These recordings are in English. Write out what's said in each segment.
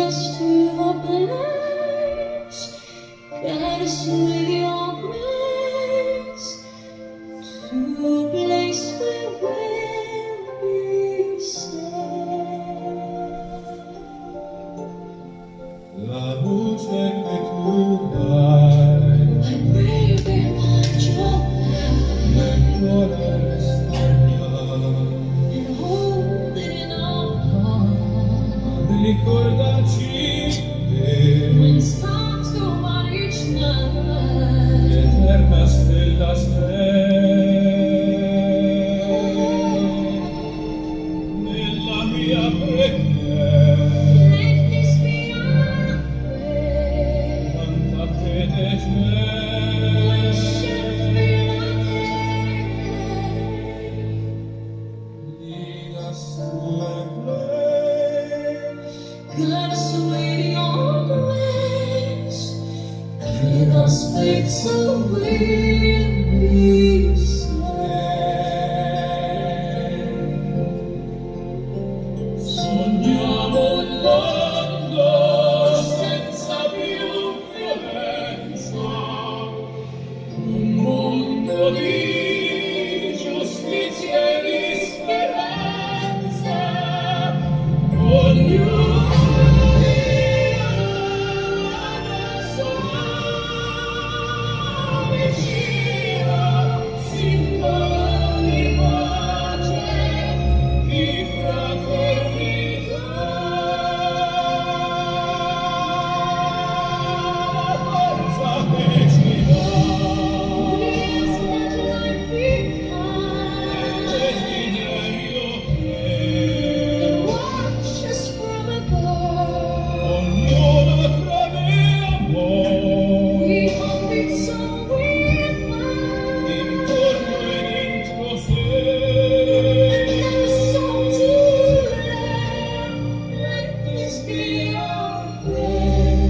us to a place, guide us with your grace, to a place where we'll be safe. La luce che tu dai I pray behind your light nel cuore resterà, and hold it in our heart. ricordarci When che stars go out each night, eterna stella sei nella mia preghiera. let this be our prayer. Tanta fede c'è Worship fill our head. lead us to a place, Guide us with your grace. Give us faith so we'll be saved. sogniamo un mondo senza più violenza, un mondo di giustizia e di speranza, ognuno dia la sua vicina, simbolo di pace, di fraternità. Forza che ci dà Please let life be kind desiderio che and watch us from above. ognuno crede amor We hope it's so we'll find. intorno e dentro sé. Never soul to love. Let this be our prayer.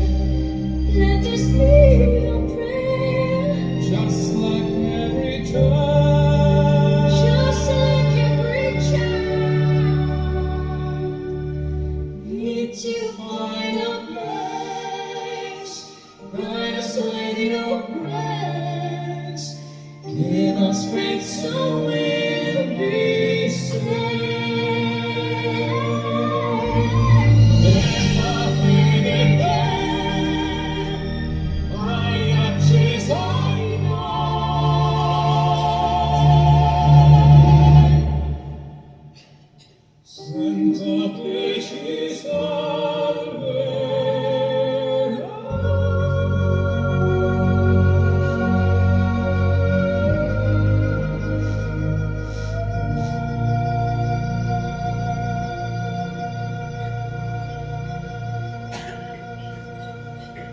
Let this be our prayer. Just like every child, Just like every child, need to find a place. Guide us with your grace. Give us faith so we'll be saved. nella fede che hai acceso in noi. Sento che ci sei